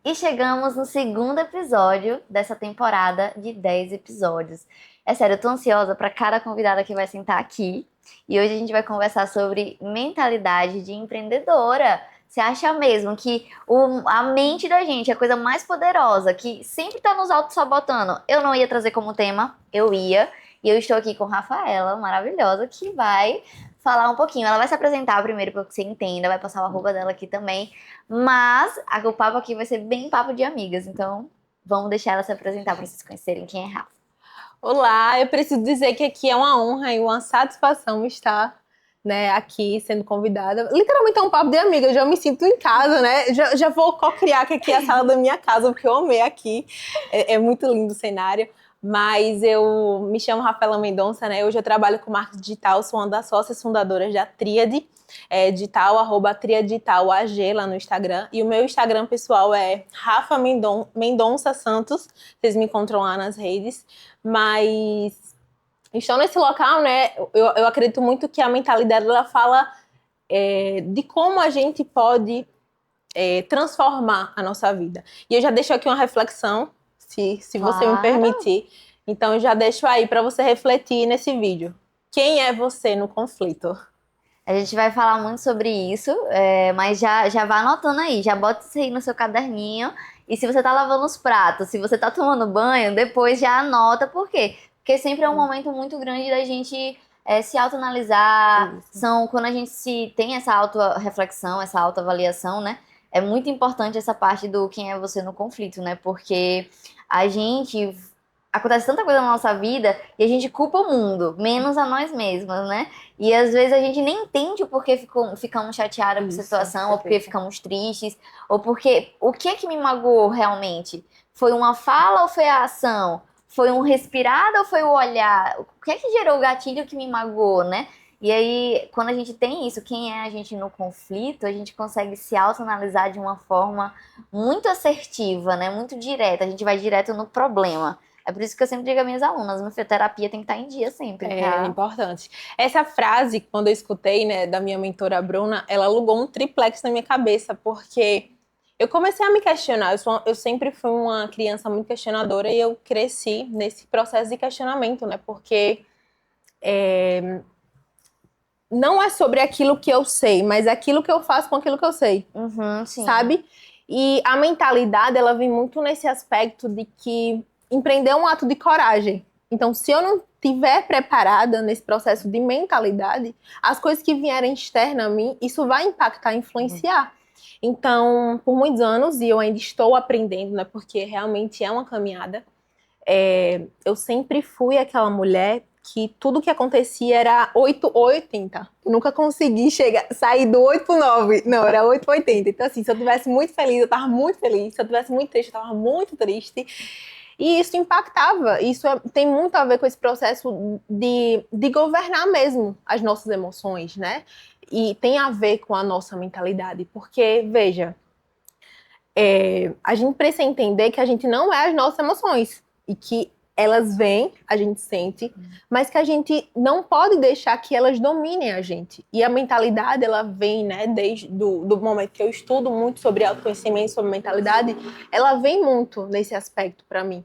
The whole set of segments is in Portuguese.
E chegamos no segundo episódio dessa temporada de 10 episódios. É sério, eu tô ansiosa para cada convidada que vai sentar aqui. E hoje a gente vai conversar sobre mentalidade de empreendedora. Você acha mesmo que a mente da gente é a coisa mais poderosa, que sempre tá nos auto-sabotando? Eu não ia trazer como tema, eu ia. E eu estou aqui com Rafaela, maravilhosa, que vai falar um pouquinho. Ela vai se apresentar primeiro para que você entenda, vai passar o arroba dela aqui também. Mas o papo aqui vai ser bem papo de amigas, então vamos deixar ela se apresentar para vocês conhecerem quem é Rafa. Olá, eu preciso dizer que aqui é uma honra e uma satisfação estar, né, aqui sendo convidada. Literalmente é um papo de amiga, eu já me sinto em casa, né? Já vou co-criar que aqui é a sala da minha casa, porque eu amei aqui. É muito lindo o cenário. Mas eu me chamo Rafaela Mendonça, né? Hoje eu trabalho com marketing digital, sou uma das sócias fundadoras da Tríade digital, @Tríade AG lá no Instagram. E o meu Instagram pessoal é Rafa Mendonça Santos. Vocês me encontram lá nas redes. Mas estão nesse local, né? Eu acredito muito que a mentalidade ela fala de como a gente pode transformar a nossa vida. E eu já deixo aqui uma reflexão, se você me Claro! permitir. Então, eu já deixo aí para você refletir nesse vídeo. Quem é você no conflito? A gente vai falar muito sobre isso, mas já vá anotando aí, já bota isso aí no seu caderninho. E se você tá lavando os pratos, se você tá tomando banho, depois já anota, por quê? Porque sempre é um momento muito grande da gente se autoanalisar. Isso. Quando a gente se tem essa auto-reflexão, essa autoavaliação, né? É muito importante essa parte do quem é você no conflito, né? Porque a gente acontece tanta coisa na nossa vida e a gente culpa o mundo, menos a nós mesmas, né? E às vezes a gente nem entende o porquê ficamos chateadas com a Isso, situação, ou porque perfeito. ficamos tristes, ou porque o que é que me magoou realmente? Foi uma fala ou foi a ação? Foi um respirar ou foi o olhar? O que é que gerou o gatilho que me magoou, né? E aí, quando a gente tem isso, quem é a gente no conflito, a gente consegue se autoanalisar de uma forma muito assertiva, né? Muito direta. A gente vai direto no problema. É por isso que eu sempre digo às minhas alunas, minha terapia tem que estar em dia sempre, É tá? importante. Essa frase, quando eu escutei, né, da minha mentora Bruna, ela alugou um triplex na minha cabeça, porque eu comecei a me questionar. Eu sempre fui uma criança muito questionadora e eu cresci nesse processo de questionamento, né? Porque não é sobre aquilo que eu sei, mas aquilo que eu faço com aquilo que eu sei, Uhum, sim. sabe? E a mentalidade, ela vem muito nesse aspecto de que empreender é um ato de coragem. Então, se eu não estiver preparada nesse processo de mentalidade, as coisas que vierem externas a mim, isso vai impactar, influenciar. Então, por muitos anos, e eu ainda estou aprendendo, né? Porque realmente é uma caminhada, eu sempre fui aquela mulher que tudo que acontecia era 8 ou 80. Eu nunca consegui sair do 8 pro 9. Não, era 8 ou 80. Então, assim, se eu tivesse muito feliz, eu tava muito feliz. Se eu tivesse muito triste, eu tava muito triste. E isso impactava. Tem muito a ver com esse processo de governar mesmo as nossas emoções, né? E tem a ver com a nossa mentalidade. Porque, veja, a gente precisa entender que a gente não é as nossas emoções e que elas vêm, a gente sente, mas que a gente não pode deixar que elas dominem a gente. E a mentalidade, ela vem, né, desde do momento que eu estudo muito sobre autoconhecimento, sobre mentalidade, ela vem muito nesse aspecto para mim,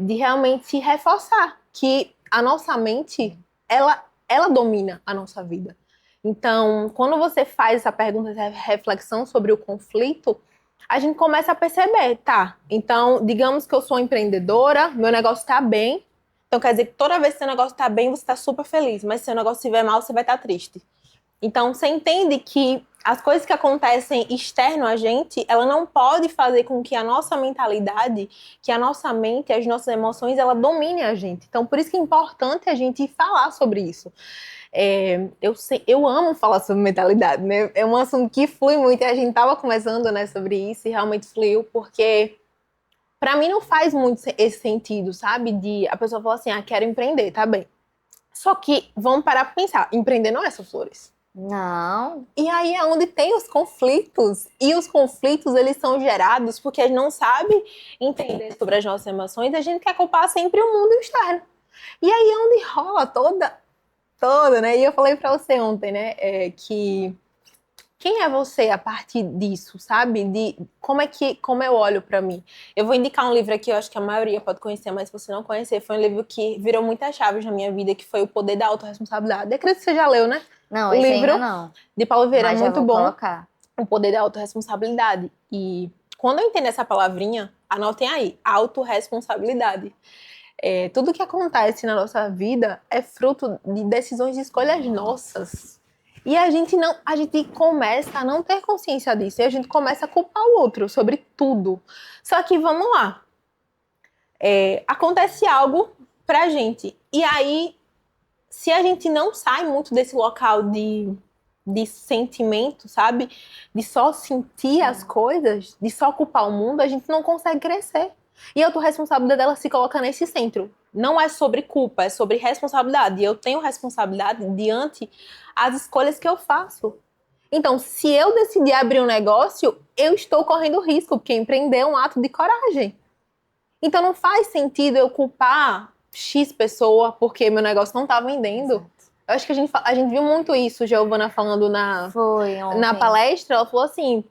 de realmente se reforçar que a nossa mente, ela domina a nossa vida. Então, quando você faz essa pergunta, essa reflexão sobre o conflito, a gente começa a perceber, tá? Então, digamos que eu sou empreendedora, meu negócio está bem. Então, quer dizer que toda vez que seu negócio está bem, você está super feliz. Mas se seu negócio estiver mal, você vai estar triste. Então, você entende que as coisas que acontecem externo a gente, ela não pode fazer com que a nossa mentalidade, que a nossa mente, as nossas emoções, ela domine a gente. Então, por isso que é importante a gente falar sobre isso. Eu amo falar sobre mentalidade, né? É um assunto que flui muito e a gente tava conversando, né, sobre isso e realmente fluiu, porque para mim não faz muito esse sentido, sabe? De a pessoa falar assim, quero empreender, tá bem. Só que vamos parar para pensar, empreender não é só flores. Não. E aí é onde tem os conflitos. E os conflitos, eles são gerados porque a gente não sabe entender sobre as nossas emoções e a gente quer culpar sempre o mundo externo. E aí é onde rola toda, né? E eu falei pra você ontem, né, que quem é você a partir disso, sabe? De como eu olho pra mim. Eu vou indicar um livro aqui, eu acho que a maioria pode conhecer, mas se você não conhecer, foi um livro que virou muitas chaves na minha vida, que foi O Poder da Autorresponsabilidade. Eu acredito que você já leu, né? Não, O esse livro ainda não. de Paulo Vieira, Mas já muito vou bom. colocar. O Poder da Autorresponsabilidade. E quando eu entendo essa palavrinha, anotem aí, autorresponsabilidade. Tudo que acontece na nossa vida é fruto de decisões e escolhas nossas. E a gente começa a não ter consciência disso. E a gente começa a culpar o outro sobre tudo. Só que vamos lá. Acontece algo pra gente. E aí, se a gente não sai muito desse local de sentimento, sabe? De só sentir as coisas, de só culpar o mundo, a gente não consegue crescer. E a autorresponsabilidade dela se coloca nesse centro. Não é sobre culpa, é sobre responsabilidade. E eu tenho responsabilidade diante as escolhas que eu faço. Então, se eu decidir abrir um negócio, eu estou correndo risco, porque empreender é um ato de coragem. Então, não faz sentido eu culpar X pessoa porque meu negócio não está vendendo. Exato. Eu acho que a gente viu muito isso, Giovana falando Foi ontem. na palestra. Ela falou assim,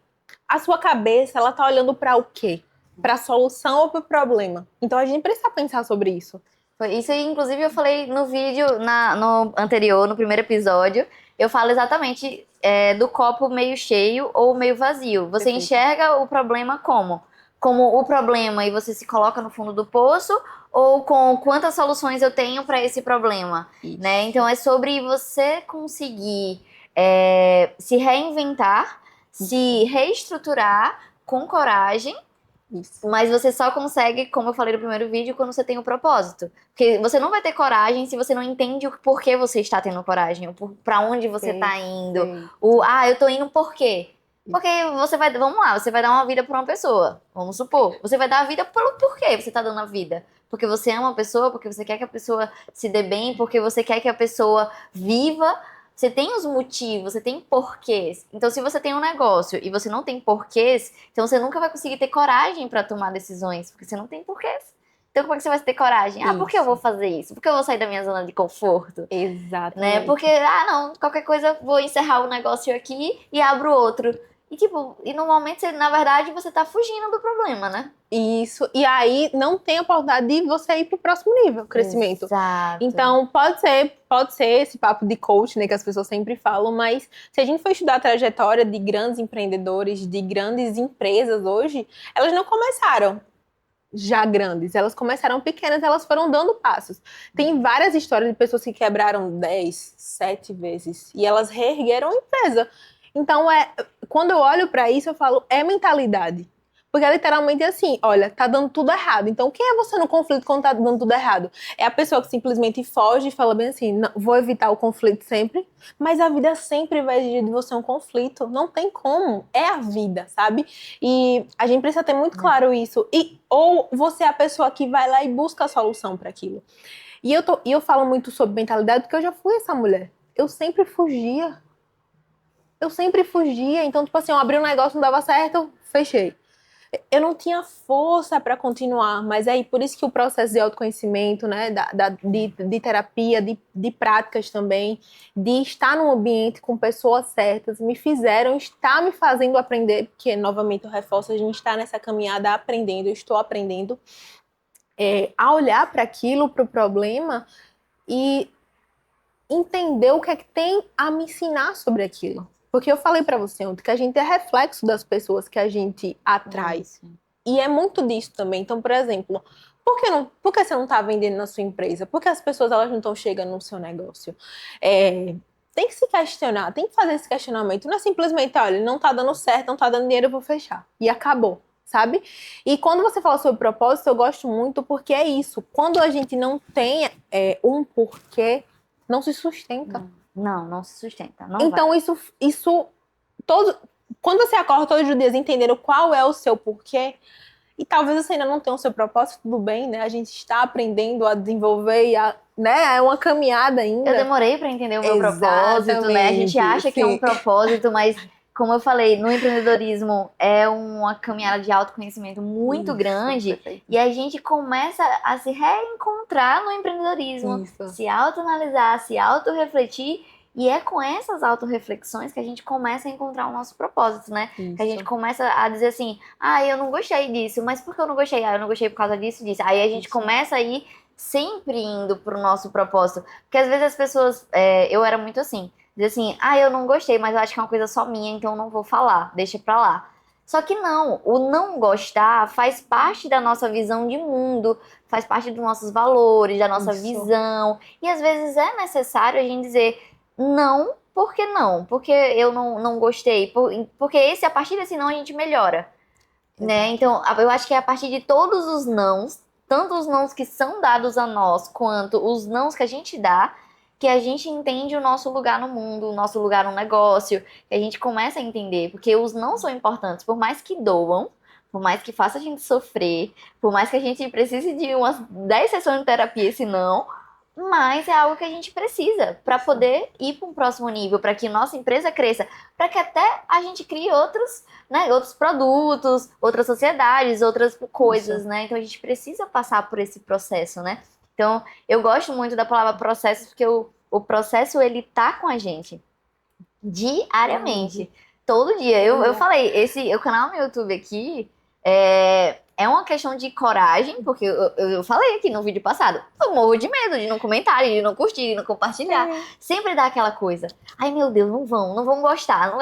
a sua cabeça, ela tá olhando para o quê? Para a solução ou para o problema? Então, a gente precisa pensar sobre isso. Isso aí, inclusive, eu falei no vídeo, no anterior, no primeiro episódio, eu falo exatamente do copo meio cheio ou meio vazio. Você Perfeito. enxerga o problema como? Como o problema e você se coloca no fundo do poço, ou com quantas soluções eu tenho para esse problema, né? Então é sobre você conseguir se reinventar, se reestruturar com coragem. Isso. Mas você só consegue, como eu falei no primeiro vídeo, quando você tem um propósito. Porque você não vai ter coragem se você não entende o porquê você está tendo coragem, pra onde você está indo. Eu tô indo por quê? Porque você vai, vamos lá, você vai dar uma vida pra uma pessoa, vamos supor. Você vai dar a vida pelo porquê você tá dando a vida. Porque você ama a pessoa, porque você quer que a pessoa se dê bem, porque você quer que a pessoa viva. Você tem os motivos, você tem porquês. Então, se você tem um negócio e você não tem porquês, então você nunca vai conseguir ter coragem para tomar decisões, porque você não tem porquês. Então, como é que você vai ter coragem? Por que eu vou fazer isso? Por que eu vou sair da minha zona de conforto? Exatamente. Né? Porque, não, qualquer coisa, vou encerrar o negócio aqui e abro outro. E normalmente, na verdade, você tá fugindo do problema, né? Isso. E aí não tem a oportunidade de você ir pro próximo nível, crescimento. Exato. Então, pode ser esse papo de coach, né, que as pessoas sempre falam, mas se a gente for estudar a trajetória de grandes empreendedores, de grandes empresas hoje, elas não começaram já grandes, elas começaram pequenas, elas foram dando passos. Tem várias histórias de pessoas que quebraram 10, 7 vezes e elas reergueram a empresa. Então, quando eu olho pra isso, eu falo, é mentalidade. Porque é literalmente assim, olha, tá dando tudo errado. Então, quem é você no conflito quando tá dando tudo errado? É a pessoa que simplesmente foge e fala bem assim, não, vou evitar o conflito sempre, mas a vida sempre vai exigir de você um conflito. Não tem como. É a vida, sabe? E a gente precisa ter muito claro isso. Ou você é a pessoa que vai lá e busca a solução para aquilo. E eu falo muito sobre mentalidade porque eu já fui essa mulher. Eu sempre fugia. Então, tipo assim, eu abri um negócio, não dava certo, fechei. Eu não tinha força para continuar, mas aí por isso que o processo de autoconhecimento, né, de terapia, de práticas também, de estar num ambiente com pessoas certas, me fazendo aprender, porque novamente eu reforço, a gente está nessa caminhada aprendendo, eu estou aprendendo a olhar para aquilo, para o problema e entender o que é que tem a me ensinar sobre aquilo. Porque eu falei pra você ontem que a gente é reflexo das pessoas que a gente atrai. E é muito disso também. Então, por exemplo, por que você não tá vendendo na sua empresa? Por que as pessoas elas não estão chegando no seu negócio? Tem que se questionar, tem que fazer esse questionamento. Não é simplesmente, olha, não tá dando certo, não tá dando dinheiro, eu vou fechar. E acabou, sabe? E quando você fala sobre propósito, eu gosto muito porque é isso. Quando a gente não tem um porquê, não se sustenta. Não se sustenta. Então, quando você acorda todos os dias entendendo qual é o seu porquê, e talvez você ainda não tenha o seu propósito, tudo bem, né? A gente está aprendendo a desenvolver, né? É uma caminhada ainda. Eu demorei para entender o meu propósito, né? A gente acha que é um propósito, mas como eu falei, no empreendedorismo é uma caminhada de autoconhecimento muito grande. Perfeito. E a gente começa a se reencontrar no empreendedorismo, se autoanalisar, se autorrefletir E é com essas autorreflexões que a gente começa a encontrar o nosso propósito, né? Isso. Que a gente começa a dizer assim, eu não gostei disso, mas por que eu não gostei? Eu não gostei por causa disso, disso. Aí a gente começa a ir sempre indo pro nosso propósito. Porque às vezes as pessoas, eu era muito assim, dizer assim, eu não gostei, mas eu acho que é uma coisa só minha, então eu não vou falar, deixa pra lá. Só que não, o não gostar faz parte da nossa visão de mundo, faz parte dos nossos valores, da nossa visão. E às vezes é necessário a gente dizer não, por que não? Porque eu não gostei. Porque a partir desse não a gente melhora. Né? Então, eu acho que é a partir de todos os nãos, tanto os nãos que são dados a nós, quanto os nãos que a gente dá, que a gente entende o nosso lugar no mundo, o nosso lugar no negócio, que a gente começa a entender, porque os não são importantes, por mais que doam, por mais que faça a gente sofrer, por mais que a gente precise de umas 10 sessões de terapia, esse não, mas é algo que a gente precisa para poder ir para um próximo nível, para que nossa empresa cresça, para que até a gente crie outros, né, outros produtos, outras sociedades, outras coisas, né? Então a gente precisa passar por esse processo, né? Então eu gosto muito da palavra processo porque o processo ele tá com a gente diariamente, todo dia. Eu falei, o canal no YouTube aqui é uma questão de coragem, porque eu falei aqui no vídeo passado, eu morro de medo de não comentar, de não curtir, de não compartilhar. Sempre dá aquela coisa. Ai, meu Deus, não vão gostar.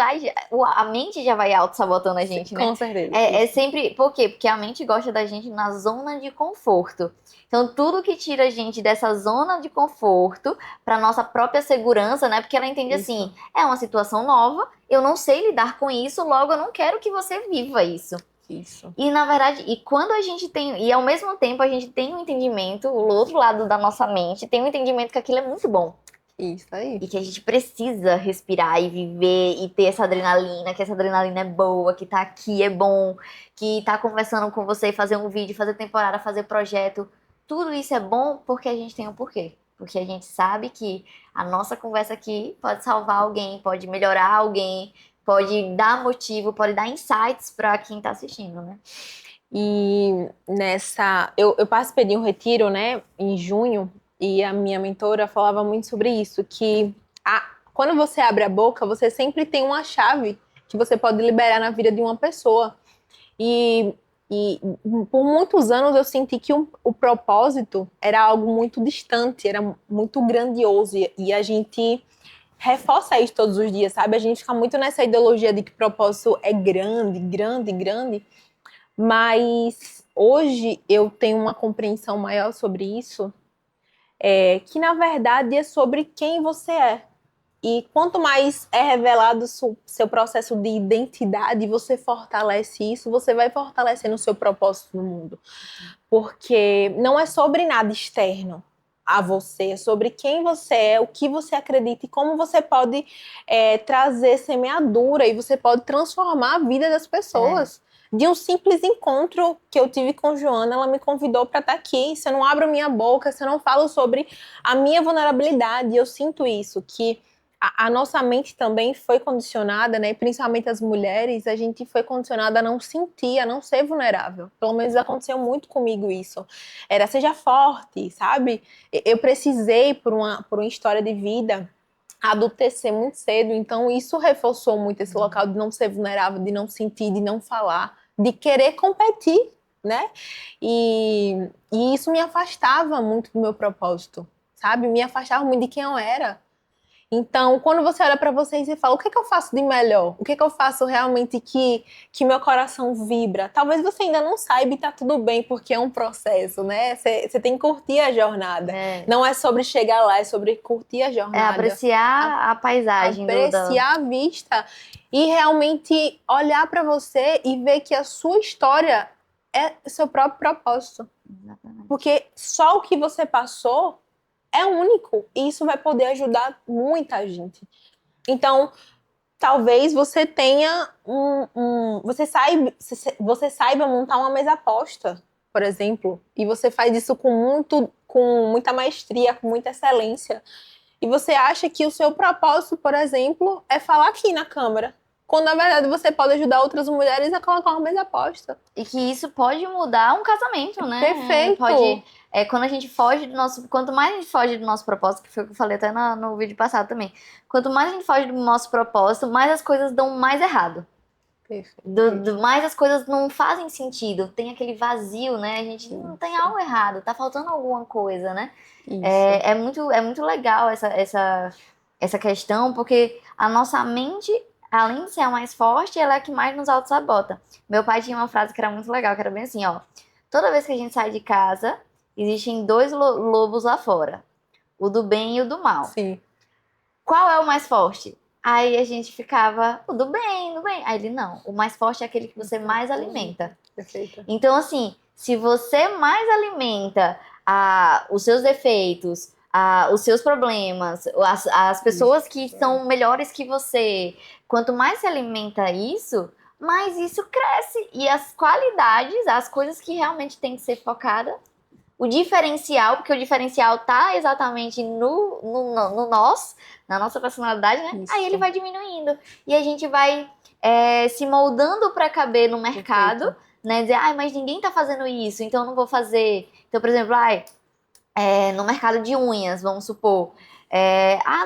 A mente já vai auto-sabotando a gente, né? Com certeza. É sempre... Por quê? Porque a mente gosta da gente na zona de conforto. Então, tudo que tira a gente dessa zona de conforto para nossa própria segurança, né? Porque ela entende assim, é uma situação nova, eu não sei lidar com isso, logo eu não quero que você viva isso. Isso. E na verdade, quando a gente tem, e ao mesmo tempo a gente tem um entendimento, o outro lado da nossa mente tem um entendimento que aquilo é muito bom. Isso aí. E que a gente precisa respirar e viver e ter essa adrenalina, que essa adrenalina é boa, que tá aqui é bom, que tá conversando com você, fazer um vídeo, fazer temporada, fazer projeto. Tudo isso é bom porque a gente tem um porquê. Porque a gente sabe que a nossa conversa aqui pode salvar alguém, pode melhorar alguém, pode dar motivo, pode dar insights para quem tá assistindo, né? E eu participei de um retiro, né, em junho, e a minha mentora falava muito sobre isso, que quando você abre a boca, você sempre tem uma chave que você pode liberar na vida de uma pessoa. E por muitos anos eu senti que o propósito era algo muito distante, era muito grandioso, e a gente reforça isso todos os dias, sabe? A gente fica muito nessa ideologia de que propósito é grande, grande, grande, mas hoje eu tenho uma compreensão maior sobre isso, que na verdade é sobre quem você é. E quanto mais é revelado seu processo de identidade, você fortalece isso, você vai fortalecendo o seu propósito no mundo. Porque não é sobre nada externo a você, é sobre quem você é, o que você acredita e como você pode trazer semeadura e você pode transformar a vida das pessoas. De um simples encontro que eu tive com Joana, ela me convidou para estar aqui. Se eu não abro minha boca, se eu não falo sobre a minha vulnerabilidade, eu sinto isso, que a nossa mente também foi condicionada, né? Principalmente as mulheres, a gente foi condicionada a não sentir, a não ser vulnerável. Pelo menos aconteceu muito comigo isso. Era, seja forte, sabe? Eu precisei, por uma história de vida, adultecer muito cedo. Então, isso reforçou muito esse local de não ser vulnerável, de não sentir, de não falar, de querer competir, né? E isso me afastava muito do meu propósito, sabe? Me afastava muito de quem eu era. Então, quando você olha para você e fala, o que é que eu faço de melhor? O que é que eu faço realmente que meu coração vibra? Talvez você ainda não saiba e tá tudo bem, porque é um processo, né? Você tem que curtir a jornada. Não é sobre chegar lá, é sobre curtir a jornada. É apreciar a paisagem. Apreciar a vista e realmente olhar para você e ver que a sua história é seu próprio propósito. Exatamente. Porque só o que você passou é único e isso vai poder ajudar muita gente. Então, talvez você tenha você saiba montar uma mesa posta, por exemplo, e você faz isso com muita maestria, com muita excelência. E você acha que o seu propósito, por exemplo, é falar aqui na câmera, quando na verdade você pode ajudar outras mulheres a colocar uma mesa posta. E que isso pode mudar um casamento, né? Perfeito. Pode, quando a gente foge do nosso... Quanto mais a gente foge do nosso propósito, que foi o que eu falei até no vídeo passado também. Quanto mais a gente foge do nosso propósito, mais as coisas dão mais errado. Perfeito. Mais as coisas não fazem sentido. Tem aquele vazio, né? A gente não tem algo errado, tá faltando alguma coisa, né? Isso. É muito legal essa questão, porque a nossa mente, além de ser a mais forte, ela é a que mais nos auto-sabota. Meu pai tinha uma frase que era muito legal, que era bem assim, ó. Toda vez que a gente sai de casa, existem dois lobos lá fora. O do bem e o do mal. Sim. Qual é o mais forte? Aí a gente ficava, o do bem, do bem. Aí ele, não, o mais forte é aquele que você mais alimenta. Perfeito. Então, assim, se você mais alimenta os seus defeitos, os seus problemas, as pessoas que são melhores que você, quanto mais se alimenta isso, mais isso cresce. E as qualidades, as coisas que realmente tem que ser focada, o diferencial, porque o diferencial tá exatamente no nós, na nossa personalidade, né? Isso. Aí ele vai diminuindo. E a gente vai se moldando para caber no mercado. Perfeito. Né, dizer, mas ninguém tá fazendo isso, então eu não vou fazer. Então, por exemplo, no mercado de unhas, vamos supor.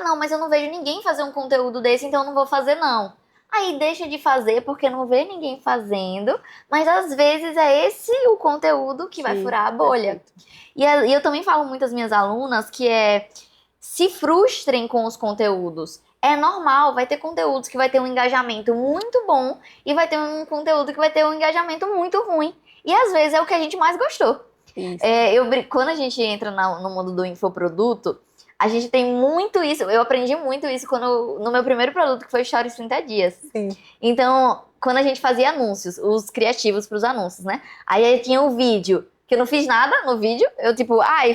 Não, mas eu não vejo ninguém fazer um conteúdo desse, então eu não vou fazer, não. Aí deixa de fazer porque não vê ninguém fazendo, mas às vezes é esse o conteúdo que vai furar a bolha. E eu também falo muito às minhas alunas que se frustrem com os conteúdos. É normal, vai ter conteúdos que vai ter um engajamento muito bom e vai ter um conteúdo que vai ter um engajamento muito ruim. E às vezes é o que a gente mais gostou. Quando a gente entra no mundo do infoproduto, a gente tem muito isso. Eu aprendi muito isso no meu primeiro produto, que foi Stories 30 Dias. Sim. Então, quando a gente fazia anúncios, os criativos para os anúncios, né? Aí tinha o vídeo, que eu não fiz nada no vídeo. Eu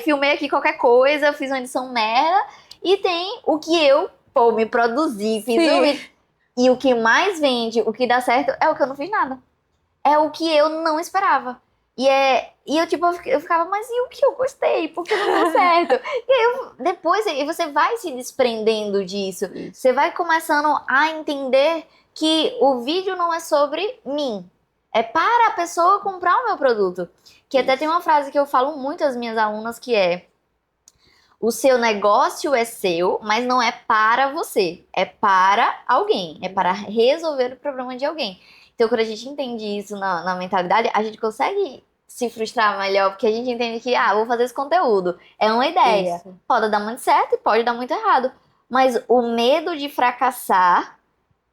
filmei aqui qualquer coisa, fiz uma edição merda. E tem o que eu me produzi, fiz um vídeo. E o que mais vende, o que dá certo, é o que eu não fiz nada. É o que eu não esperava. E eu ficava, mas e o que eu gostei? Porque não deu certo? E aí depois você vai se desprendendo disso. Você vai começando a entender que o vídeo não é sobre mim. É para a pessoa comprar o meu produto. Que até tem uma frase que eu falo muito às minhas alunas, que é: o seu negócio é seu, mas não é para você. É para alguém. É para resolver o problema de alguém. Então, quando a gente entende isso na mentalidade, a gente consegue se frustrar melhor, porque a gente entende que, vou fazer esse conteúdo. É uma ideia. Isso. Pode dar muito certo e pode dar muito errado. Mas o medo de fracassar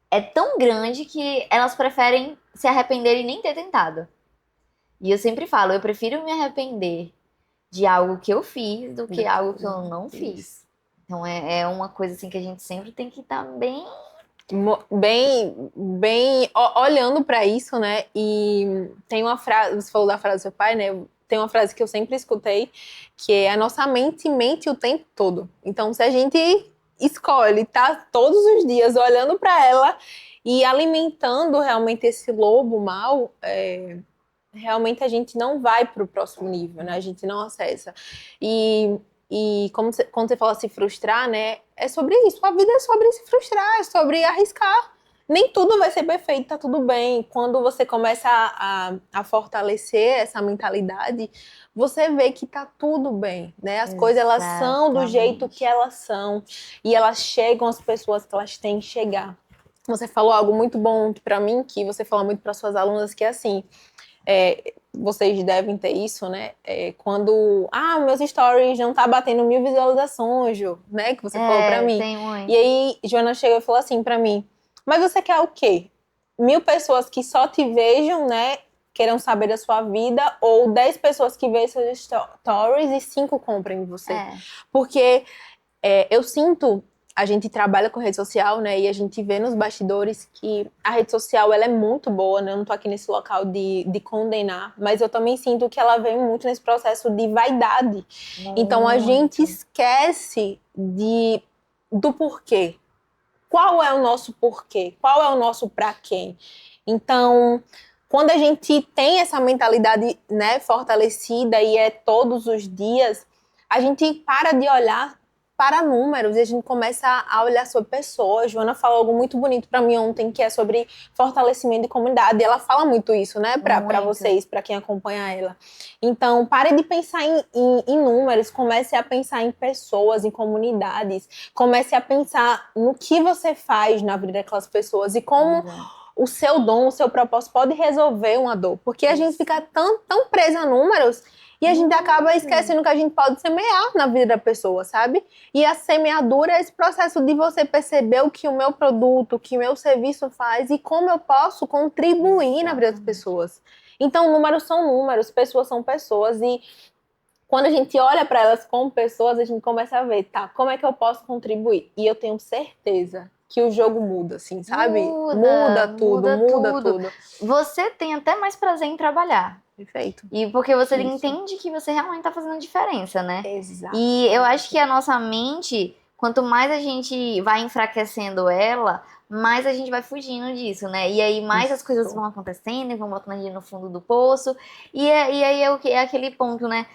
é tão grande que elas preferem se arrepender e nem ter tentado. E eu sempre falo, eu prefiro me arrepender de algo que eu fiz do que algo que eu não fiz. Então é uma coisa assim que a gente sempre tem que estar bem olhando para isso, né? E tem uma frase, você falou da frase do seu pai, né? Tem uma frase que eu sempre escutei, que é: a nossa mente mente o tempo todo. Então, se a gente escolhe estar todos os dias olhando para ela e alimentando realmente esse lobo mau, realmente a gente não vai para o próximo nível, né? A gente não acessa. E quando você fala se frustrar, né? É sobre isso. A vida é sobre se frustrar, é sobre arriscar. Nem tudo vai ser perfeito, tá tudo bem. Quando você começa a fortalecer essa mentalidade, você vê que tá tudo bem, né? As coisas, elas são do jeito que elas são. E elas chegam às pessoas que elas têm que chegar. Você falou algo muito bom pra mim, que você fala muito para suas alunas, que é assim... vocês devem ter isso, né? Quando, meus stories não tá batendo 1000 visualizações, Ju, né? Que você falou pra mim. Tem muito. E aí, Joana chegou e falou assim pra mim: mas você quer o quê? 1000 pessoas que só te vejam, né? Queiram saber da sua vida, ou 10 pessoas que veem seus stories e 5 comprem de você? Porque eu sinto... A gente trabalha com rede social, né? E a gente vê nos bastidores que a rede social, ela é muito boa, né? Eu não tô aqui nesse local de condenar, mas eu também sinto que ela vem muito nesse processo de vaidade. Muito. Então a gente esquece do porquê. Qual é o nosso porquê? Qual é o nosso pra quem? Então, quando a gente tem essa mentalidade, né, fortalecida e é todos os dias, a gente para de olhar para números e a gente começa a olhar sobre pessoas. A Joana falou algo muito bonito para mim ontem, que é sobre fortalecimento de comunidade. E ela fala muito isso, né, para vocês, para quem acompanha ela. Então, pare de pensar em números, comece a pensar em pessoas, em comunidades. Comece a pensar no que você faz na vida daquelas pessoas e como o seu dom, o seu propósito pode resolver uma dor. Porque a gente fica tão presa a números e a gente acaba esquecendo que a gente pode semear na vida da pessoa, sabe? E a semeadura é esse processo de você perceber o que o meu produto, o que o meu serviço faz e como eu posso contribuir na vida das pessoas. Então, números são números, pessoas são pessoas e quando a gente olha para elas como pessoas, a gente começa a ver, tá, como é que eu posso contribuir? E eu tenho certeza que o jogo muda, assim, sabe? Muda tudo. Você tem até mais prazer em trabalhar. Perfeito. E porque você entende que você realmente tá fazendo diferença, né? Exato. E eu acho que a nossa mente, quanto mais a gente vai enfraquecendo ela, mais a gente vai fugindo disso, né? E aí mais as coisas vão acontecendo e vão botando a gente no fundo do poço. E aí é aquele ponto, né?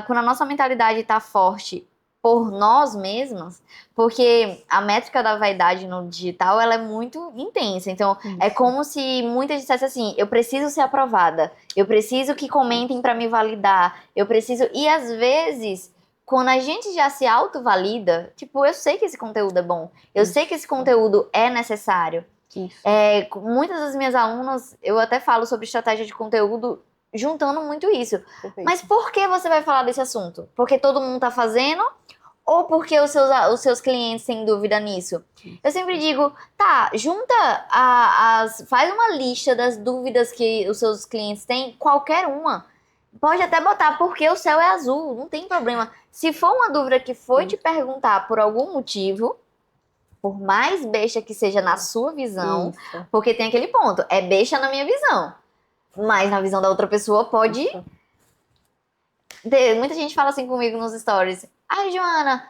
Quando a nossa mentalidade tá forte por nós mesmos, porque a métrica da vaidade no digital, ela é muito intensa. Então, é como se muitas dissessem assim, eu preciso ser aprovada, eu preciso que comentem para me validar, eu preciso... E às vezes, quando a gente já se autovalida, tipo, eu sei que esse conteúdo é bom, eu sei que esse conteúdo é necessário. Muitas das minhas alunas, eu até falo sobre estratégia de conteúdo juntando muito isso. Perfeito. Mas por que você vai falar desse assunto? Porque todo mundo tá fazendo? Ou porque os seus clientes têm dúvida nisso? Eu sempre digo, tá, faz uma lista das dúvidas que os seus clientes têm, qualquer uma. Pode até botar porque o céu é azul, não tem problema. Se for uma dúvida que foi te perguntar por algum motivo, por mais besta que seja na sua visão, porque tem aquele ponto, é besta na minha visão, mas na visão da outra pessoa pode... Muita gente fala assim comigo nos stories. Ai, Joana,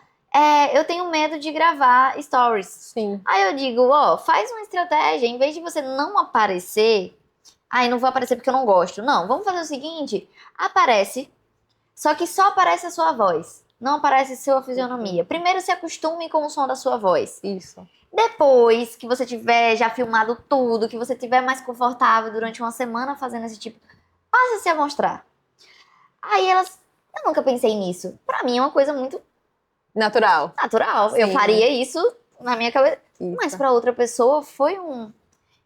eu tenho medo de gravar stories. Sim. Aí eu digo, faz uma estratégia. Em vez de você não aparecer... não vou aparecer porque eu não gosto. Não, vamos fazer o seguinte. Aparece, só que só aparece a sua voz. Não aparece a sua fisionomia. Primeiro se acostume com o som da sua voz. Isso. Depois que você tiver já filmado tudo, que você tiver mais confortável durante uma semana fazendo esse tipo... Passe-se a mostrar. Aí elas... Eu nunca pensei nisso. Pra mim é uma coisa muito... Natural. Sim. Eu faria isso na minha cabeça. Mas pra outra pessoa foi um...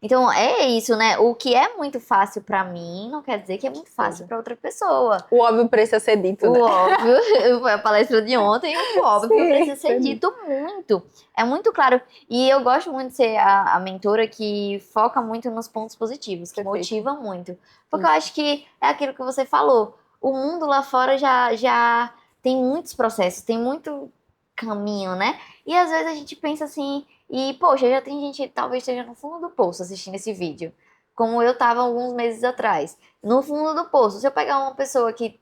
Então é isso, né? O que é muito fácil pra mim não quer dizer que é muito fácil pra outra pessoa. O óbvio precisa ser dito, né? O óbvio, foi a palestra de ontem, o óbvio precisa ser dito muito. É muito claro. E eu gosto muito de ser a mentora que foca muito nos pontos positivos, que motiva muito. Porque eu acho que é aquilo que você falou. O mundo lá fora já tem muitos processos, tem muito caminho, né? E às vezes a gente pensa assim, e poxa, já tem gente que talvez esteja no fundo do poço assistindo esse vídeo, como eu estava alguns meses atrás, no fundo do poço. Se eu pegar uma pessoa que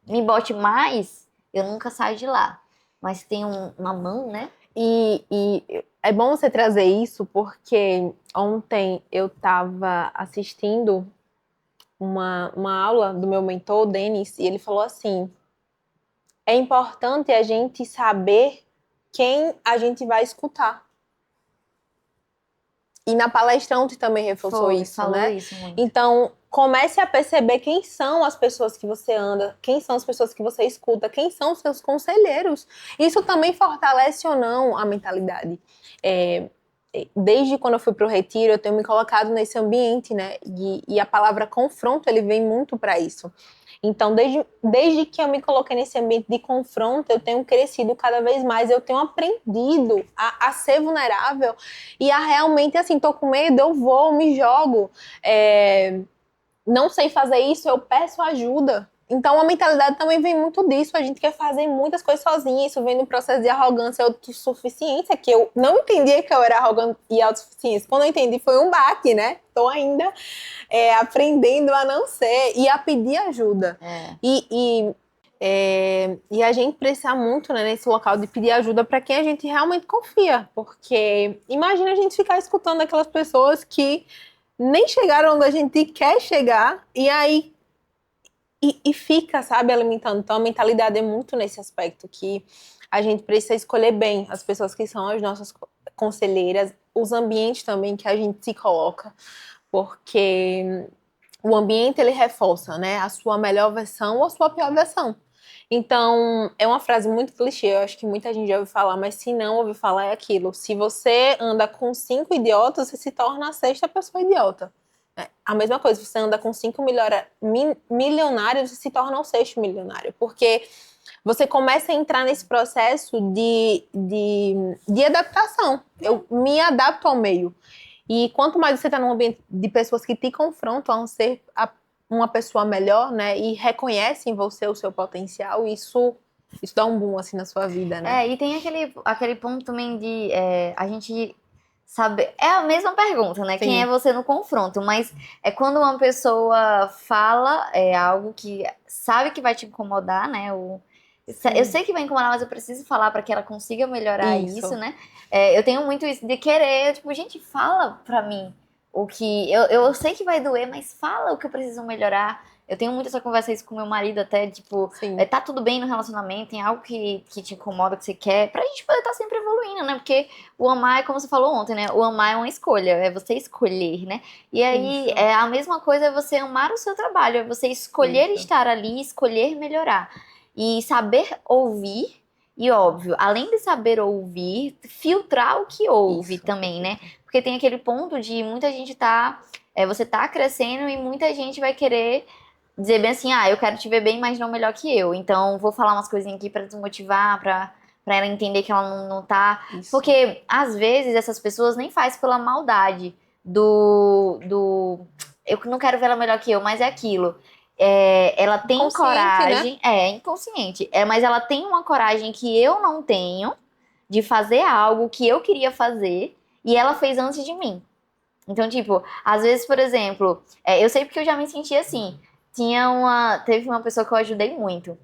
me bote mais, eu nunca saio de lá. Mas tem uma mão, né? E é bom você trazer isso, porque ontem eu estava assistindo uma aula do meu mentor, o Denis, e ele falou assim, é importante a gente saber quem a gente vai escutar. E na palestra ontem também reforçou isso, né? Isso muito. Então, comece a perceber quem são as pessoas que você anda, quem são as pessoas que você escuta, quem são os seus conselheiros. Isso também fortalece ou não a mentalidade. Desde quando eu fui para o retiro, eu tenho me colocado nesse ambiente, né? E a palavra confronto, ele vem muito para isso. Então, desde que eu me coloquei nesse ambiente de confronto, eu tenho crescido cada vez mais, eu tenho aprendido a ser vulnerável e a realmente, assim, tô com medo, eu vou, me jogo. Não sei fazer isso, eu peço ajuda. Então, a mentalidade também vem muito disso. A gente quer fazer muitas coisas sozinha. Isso vem no processo de arrogância e autossuficiência, que eu não entendia que eu era arrogante e autossuficiente. Quando eu entendi, foi um baque, né? Estou ainda aprendendo a não ser e a pedir ajuda. E a gente precisa muito, né, nesse local de pedir ajuda para quem a gente realmente confia. Porque imagina a gente ficar escutando aquelas pessoas que nem chegaram onde a gente quer chegar e aí fica, sabe, alimentando. Então, a mentalidade é muito nesse aspecto, que a gente precisa escolher bem as pessoas que são as nossas conselheiras, os ambientes também que a gente se coloca, porque o ambiente, ele reforça, né, a sua melhor versão ou a sua pior versão. Então, é uma frase muito clichê, eu acho que muita gente já ouviu falar, mas se não ouviu falar é aquilo. Se você anda com 5 idiotas, você se torna a 6ª pessoa idiota. A mesma coisa, se você anda com 5 milionários, você se torna o 6º milionário. Porque você começa a entrar nesse processo de adaptação. Eu me adapto ao meio. E quanto mais você está num ambiente de pessoas que te confrontam a ser uma pessoa melhor, né? E reconhecem em você o seu potencial, isso dá um boom, assim, na sua vida, né? E tem aquele ponto também de a gente saber. É a mesma pergunta, né? Sim. Quem é você no confronto? Mas é quando uma pessoa fala algo que sabe que vai te incomodar, né? Eu sei que vai incomodar, mas eu preciso falar para que ela consiga melhorar isso, né? Eu tenho muito isso de querer, tipo, gente, fala pra mim o que. Eu sei que vai doer, mas fala o que eu preciso melhorar. Eu tenho muito essa conversa isso com meu marido, até, tipo, tá tudo bem no relacionamento, tem algo que te incomoda, que você quer, pra gente poder estar sempre evoluindo, né? Porque o amar é como você falou ontem, né? O amar é uma escolha, é você escolher, né? E aí, a mesma coisa é você amar o seu trabalho, é você escolher estar ali, escolher melhorar. E saber ouvir, e óbvio, além de saber ouvir, filtrar o que ouve também, né? Porque tem aquele ponto de muita gente você tá crescendo e muita gente vai querer dizer bem assim, eu quero te ver bem, mas não melhor que eu. Então, vou falar umas coisinhas aqui pra desmotivar, pra ela entender que ela não tá... Isso. Porque, às vezes, essas pessoas nem fazem pela maldade eu não quero ver ela melhor que eu, mas é aquilo. Ela tem coragem... Né? É inconsciente. Mas ela tem uma coragem que eu não tenho de fazer algo que eu queria fazer e ela fez antes de mim. Então, tipo, às vezes, por exemplo, eu sei porque eu já me senti assim. Teve uma pessoa que eu ajudei muito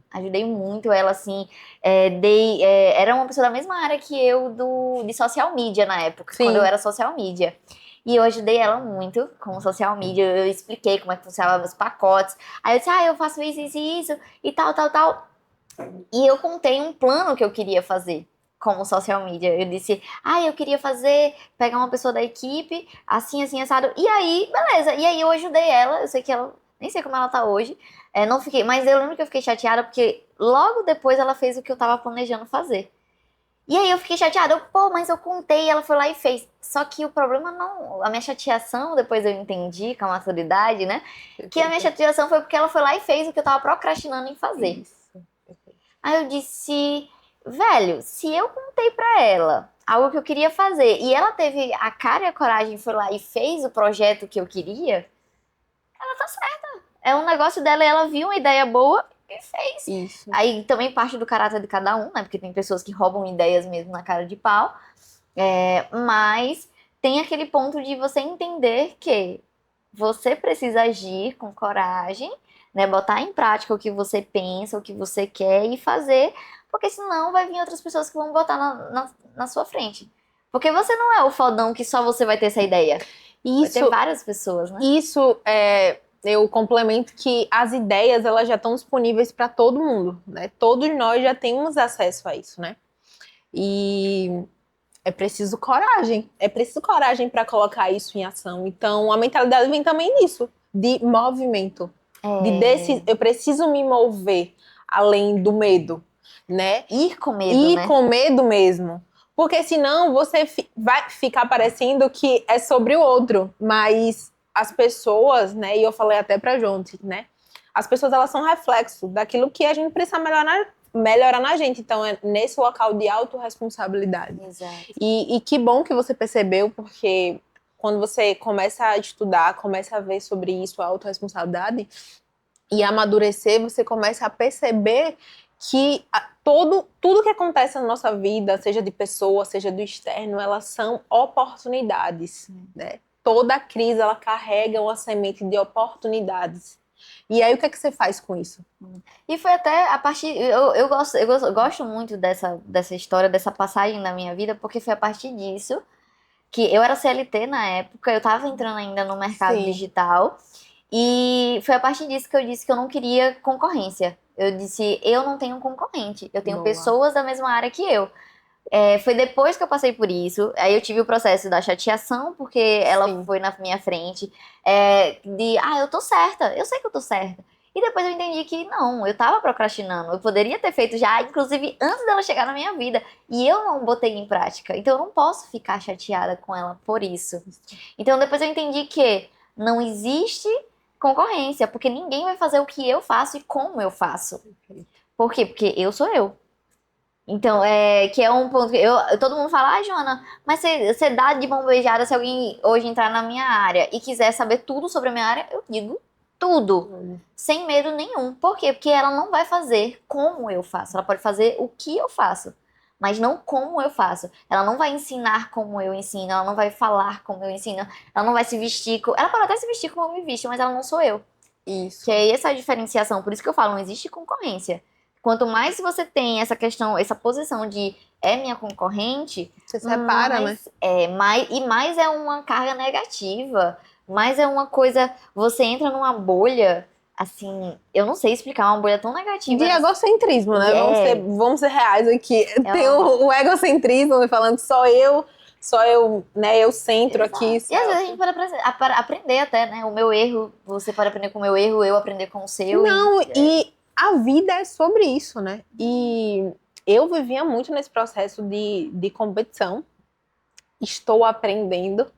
ela, assim, era uma pessoa da mesma área que eu de social media na época, quando eu era social media. E eu ajudei ela muito com social media, eu expliquei como é que funcionava os pacotes. Aí eu disse, eu faço isso, e tal, tal, tal. E eu contei um plano que eu queria fazer como social media. Eu disse, eu queria pegar uma pessoa da equipe, assim, assim, assado. E aí, beleza. E aí eu ajudei ela, eu sei que ela, nem sei como ela tá hoje. Não fiquei, mas eu lembro que eu fiquei chateada porque logo depois ela fez o que eu tava planejando fazer. E aí eu fiquei chateada, mas eu contei, ela foi lá e fez. Só que o problema não, a minha chateação, depois eu entendi com a maturidade, né? Que a minha chateação foi porque ela foi lá e fez o que eu tava procrastinando em fazer. Aí eu disse, velho, se eu contei pra ela algo que eu queria fazer e ela teve a cara e a coragem, foi lá e fez o projeto que eu queria, ela tá certa. É um negócio dela e ela viu uma ideia boa e fez. Isso. Aí também parte do caráter de cada um, né? Porque tem pessoas que roubam ideias mesmo na cara de pau. Mas tem aquele ponto de você entender que você precisa agir com coragem, né? Botar em prática o que você pensa, o que você quer e fazer, porque senão vai vir outras pessoas que vão botar na sua frente. Porque você não é o fodão que só você vai ter essa ideia. Vai ter várias pessoas, né? Isso eu complemento que as ideias, elas já estão disponíveis para todo mundo, né? Todos nós já temos acesso a isso, né? E é preciso coragem. É preciso coragem para colocar isso em ação. Então, a mentalidade vem também nisso, de movimento. Eu preciso me mover além do medo, né? Ir com medo, né? Ir com medo mesmo. Porque senão você vai ficar parecendo que é sobre o outro. Mas as pessoas, né? E eu falei até pra Jonte, né? As pessoas, elas são reflexo daquilo que a gente precisa melhorar na gente. Então, é nesse local de autorresponsabilidade. Exato. E que bom que você percebeu, porque quando você começa a estudar, começa a ver sobre isso, a autorresponsabilidade, e amadurecer, você começa a perceber que tudo que acontece na nossa vida, seja de pessoa, seja do externo, elas são oportunidades, né? Toda crise, ela carrega uma semente de oportunidades. E aí, o que é que você faz com isso? E foi até a partir... Eu gosto muito dessa história, dessa passagem na minha vida, porque foi a partir disso que eu era CLT na época, eu tava entrando ainda no mercado digital, E foi a partir disso que eu disse que eu não queria concorrência. Eu disse, eu não tenho concorrente, eu tenho Boa. pessoas da mesma área que eu. Foi depois que eu passei por isso, aí eu tive o processo da chateação, porque ela Sim. foi na minha frente, eu tô certa, eu sei que eu tô certa. E depois eu entendi que não, eu tava procrastinando, eu poderia ter feito já, inclusive antes dela chegar na minha vida, e eu não botei em prática, então eu não posso ficar chateada com ela por isso. Então depois eu entendi que não existe concorrência, porque ninguém vai fazer o que eu faço e como eu faço. Por quê? Porque eu sou eu. Então, que é um ponto que todo mundo fala, Joana, mas você dá de mão beijada se alguém hoje entrar na minha área e quiser saber tudo sobre a minha área, eu digo tudo, sem medo nenhum. Por quê? Porque ela não vai fazer como eu faço, ela pode fazer o que eu faço, mas não como eu faço. Ela não vai ensinar como eu ensino, ela não vai falar como eu ensino, ela não vai se vestir, ela pode até se vestir como eu me visto, mas ela não sou eu. Isso. Que é essa a diferenciação, por isso que eu falo, não existe concorrência. Quanto mais você tem essa questão, essa posição de minha concorrente, Você separa, né? mais é uma carga negativa, mais é uma coisa, você entra numa bolha, assim, eu não sei explicar, uma bolha tão negativa. De egocentrismo, né? Vamos ser reais aqui. Tem o egocentrismo falando só eu, né? Eu centro aqui. E às vezes a gente pode aprender até, né? O meu erro, você pode aprender com o meu erro, eu aprender com o seu. Não, e a vida é sobre isso, né? E eu vivia muito nesse processo de competição. Estou aprendendo.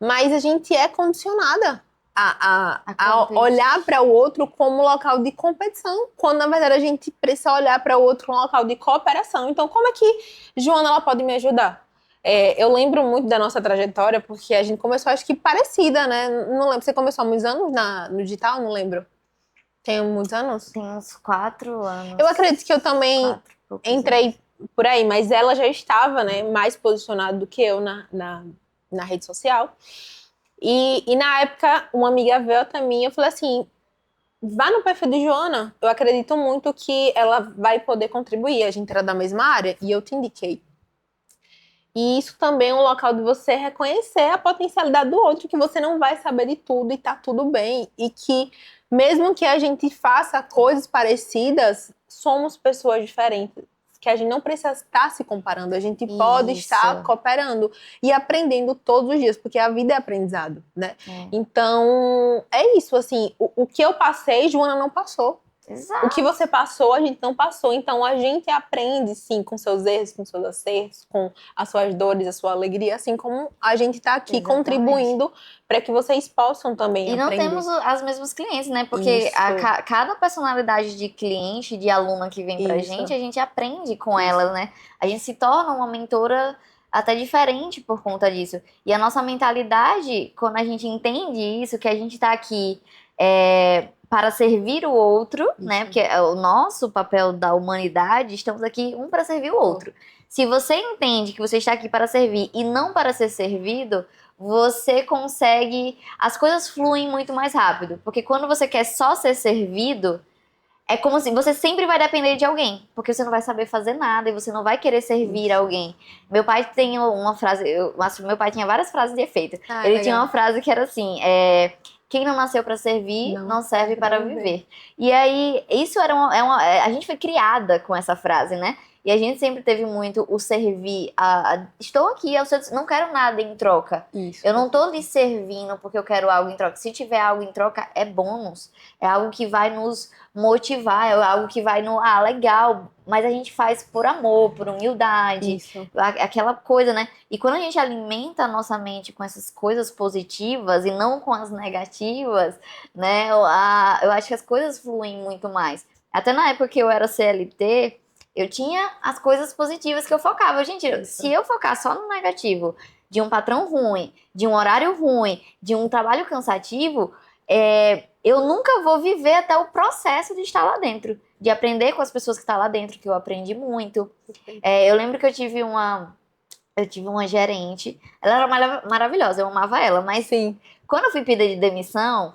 Mas a gente é condicionada a olhar para o outro como local de competição, quando na verdade a gente precisa olhar para o outro como local de cooperação. Então, como é que Joana ela pode me ajudar? Eu lembro muito da nossa trajetória, porque a gente começou, acho que parecida, né? Não lembro, você começou há muitos anos no digital? Não lembro. Tem muitos anos? Tem uns 4 anos. Eu acredito que eu também entrei por aí, mas ela já estava, né, mais posicionada do que eu na rede social. E na época, uma amiga veio até mim e eu falei assim, vá no perfil de Joana, eu acredito muito que ela vai poder contribuir, a gente era da mesma área, e eu te indiquei. E isso também é um local de você reconhecer a potencialidade do outro, que você não vai saber de tudo e tá tudo bem. E que mesmo que a gente faça coisas parecidas, somos pessoas diferentes. Que a gente não precisa estar se comparando, a gente pode estar cooperando e aprendendo todos os dias, porque a vida é aprendizado, né? Então, é isso, assim, o que eu passei, Joana não passou. Exato. O que você passou, a gente não passou. Então, a gente aprende, sim, com seus erros, com seus acertos, com as suas dores, a sua alegria, assim como a gente está aqui contribuindo para que vocês possam também aprender. E não temos as mesmas clientes, né? Porque cada personalidade de cliente, de aluna que vem pra gente, a gente aprende com ela, né? A gente se torna uma mentora até diferente por conta disso. E a nossa mentalidade, quando a gente entende isso, que a gente tá aqui para servir o outro, né? Porque é o nosso papel da humanidade, estamos aqui um para servir o outro. Se você entende que você está aqui para servir e não para ser servido, você consegue... As coisas fluem muito mais rápido. Porque quando você quer só ser servido, é como assim, você sempre vai depender de alguém. Porque você não vai saber fazer nada e você não vai querer servir alguém. Meu pai tem uma frase... meu pai tinha várias frases de efeito. Ele tinha uma frase que era assim... Quem não nasceu para servir, não serve para viver. E aí, isso era a gente foi criada com essa frase, né? E a gente sempre teve muito o servir. Estou aqui, não quero nada em troca. Eu não estou lhe servindo porque eu quero algo em troca. Se tiver algo em troca, é bônus. É algo que vai nos motivar, é algo que vai legal. Mas a gente faz por amor, por humildade. Aquela coisa, né? E quando a gente alimenta a nossa mente com essas coisas positivas e não com as negativas, né? Eu acho que as coisas fluem muito mais. Até na época que eu era CLT, eu tinha as coisas positivas que eu focava. Gente, se eu focar só no negativo, de um patrão ruim, de um horário ruim, de um trabalho cansativo, eu nunca vou viver até o processo de estar lá dentro. De aprender com as pessoas que estão lá dentro, que eu aprendi muito. Eu lembro que eu tive uma gerente, ela era maravilhosa, eu amava ela, mas quando eu fui pedir demissão,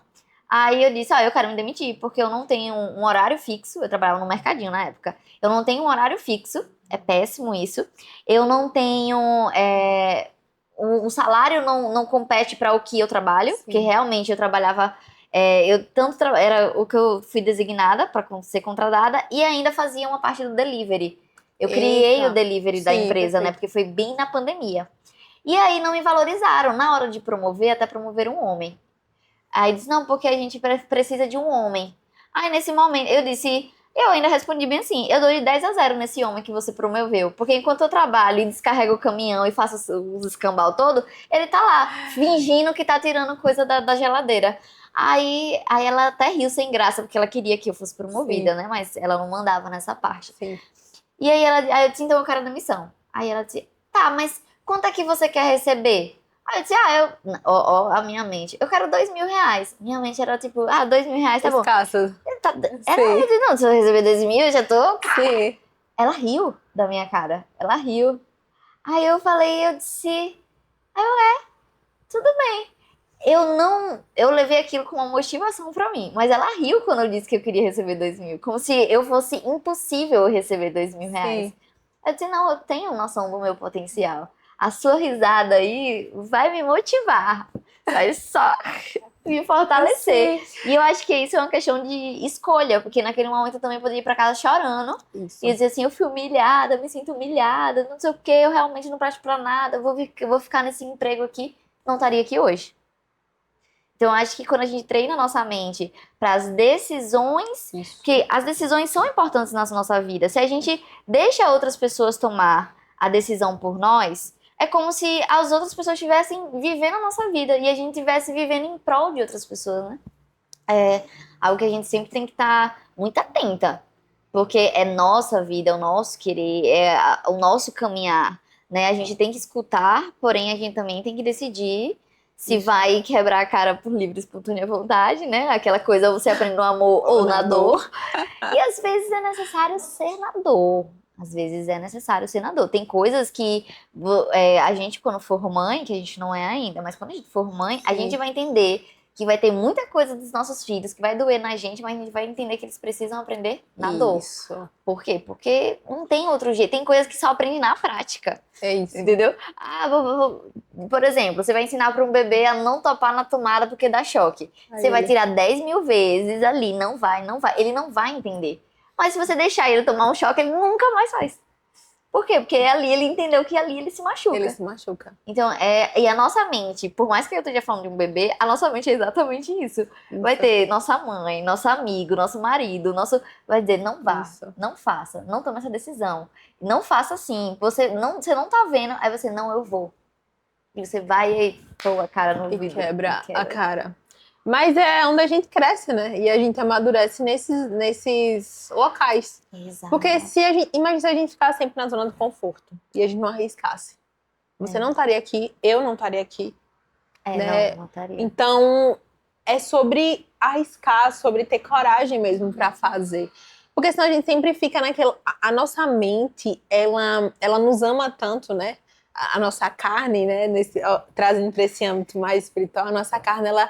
aí eu disse, eu quero me demitir, porque eu não tenho um horário fixo, eu trabalhava no mercadinho na época, eu não tenho um horário fixo, é péssimo isso, eu não tenho, o salário não compete para o que eu trabalho, porque realmente eu trabalhava Eu tanto era o que eu fui designada para ser contratada e ainda fazia uma parte do delivery. Eu criei Eita. o delivery da Sim, empresa, né? perfeito. Porque foi bem na pandemia. E aí não me valorizaram. Na hora de promover, até promover um homem. Aí disse, não, porque a gente precisa de um homem. Aí nesse momento, eu ainda respondi bem assim, eu dou de 10-0 nesse homem que você promoveu. Porque enquanto eu trabalho e descarrego o caminhão e faço os escambau todo, ele tá lá, fingindo que tá tirando coisa da geladeira. Aí ela até riu sem graça, porque ela queria que eu fosse promovida, Sim, né? Mas ela não mandava nessa parte. sim. E aí eu disse, então eu quero demissão. Aí ela disse, tá, mas quanto é que você quer receber? Aí eu disse, ó, a minha mente, eu quero R$ 2.000. Minha mente era tipo, R$ 2.000, tá bom. Escassas. Eu Sim, disse, não, se eu receber 2.000, eu já tô. sim. Ela riu da minha cara, ela riu. Aí eu disse, tudo bem. Eu levei aquilo como uma motivação pra mim, mas ela riu quando eu disse que eu queria receber 2.000, como se eu fosse impossível eu receber R$ 2.000. Sim. Eu disse, não, eu tenho noção do meu potencial. A sua risada aí vai me motivar, vai só me fortalecer. Sim. E eu acho que isso é uma questão de escolha, porque naquele momento eu também poderia ir pra casa chorando e Isso. dizer assim, eu fui humilhada, me sinto humilhada, não sei o que, eu realmente não presto pra nada, eu vou ficar nesse emprego aqui, não estaria aqui hoje. Então, eu acho que quando a gente treina a nossa mente para as decisões, Isso. que as decisões são importantes na nossa vida. Se a gente deixa outras pessoas tomar a decisão por nós, é como se as outras pessoas estivessem vivendo a nossa vida e a gente estivesse vivendo em prol de outras pessoas, né? É algo que a gente sempre tem que estar muito atenta, porque é nossa vida, é o nosso querer, o nosso caminhar, né? A gente tem que escutar, porém a gente também tem que decidir se Isso. vai quebrar a cara por livre e espontânea vontade, né? Aquela coisa, ou você aprende no amor ou na dor. E às vezes é necessário ser na dor. Às vezes é necessário ser na dor. Tem coisas que a gente, quando for mãe, que a gente não é ainda, mas quando a gente for mãe, a gente Sim. vai entender que vai ter muita coisa dos nossos filhos que vai doer na gente, mas a gente vai entender que eles precisam aprender na dor. Isso. Por quê? Porque não tem outro jeito. Tem coisas que só aprende na prática. É isso. Entendeu? Por exemplo, você vai ensinar para um bebê a não topar na tomada porque dá choque. Aí Você vai ele- tirar 10.000 vezes ali, não vai, não vai. Ele não vai entender. Mas se você deixar ele tomar um choque, ele nunca mais faz. Por quê? Porque ali ele entendeu que ali ele se machuca. Ele se machuca. Então, e a nossa mente, por mais que eu esteja falando de um bebê, a nossa mente é exatamente isso. Vai Isso. ter nossa mãe, nosso amigo, nosso marido, vai dizer, não vá, Isso. não faça, não tome essa decisão. Não faça assim, você não tá vendo, aí você, não, eu vou. E você vai e pôr a cara no E vidro. quebra E a cara. Mas é onde a gente cresce, né? E a gente amadurece nesses locais. Exato. Porque se a gente, imagina se a gente ficasse sempre na zona do conforto e a gente não arriscasse. Você não estaria aqui, eu não estaria aqui. né? Não estaria. Então, é sobre arriscar, sobre ter coragem mesmo para fazer. Porque senão a gente sempre fica naquela. A nossa mente, ela nos ama tanto, né? A nossa carne, né? Trazendo para esse âmbito mais espiritual, a nossa carne, ela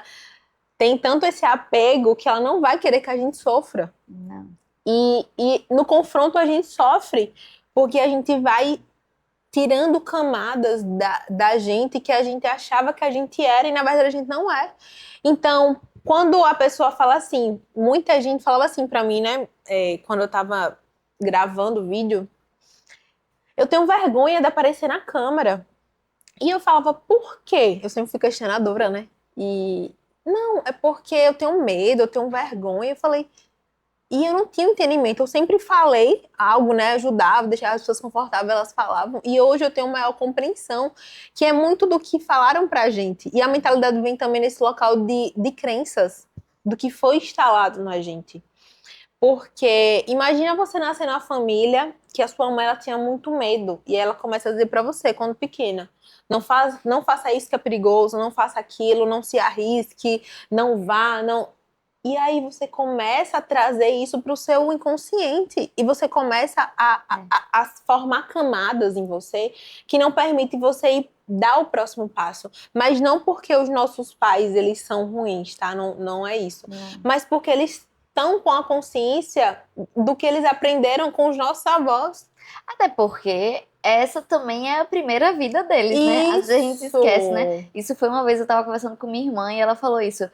tem tanto esse apego que ela não vai querer que a gente sofra. Não. E no confronto a gente sofre, porque a gente vai tirando camadas da gente que a gente achava que a gente era e na verdade a gente não é. Então, quando a pessoa fala assim, muita gente falava assim pra mim, né? Quando eu tava gravando o vídeo, eu tenho vergonha de aparecer na câmera. E eu falava, por quê? Eu sempre fui questionadora, né? E não, é porque eu tenho medo, eu tenho vergonha. Eu falei, e eu não tinha entendimento. Eu sempre falei algo, né? Ajudava, deixava as pessoas confortáveis, elas falavam. E hoje eu tenho maior compreensão, que é muito do que falaram pra gente. E a mentalidade vem também nesse local de crenças, do que foi instalado na gente. Porque imagina você nascer numa família que a sua mãe ela tinha muito medo. E ela começa a dizer pra você, quando pequena, não faça isso que é perigoso, não faça aquilo, não se arrisque, não vá, não. E aí você começa a trazer isso para o seu inconsciente e você começa a formar camadas em você que não permitem você ir dar o próximo passo. Mas não porque os nossos pais eles são ruins, tá? Não, não é isso. Mas porque eles estão com a consciência do que eles aprenderam com os nossos avós. Até porque essa também é a primeira vida deles, né? Às vezes a gente esquece, né? Isso. Isso foi uma vez, eu tava conversando com minha irmã e ela falou isso.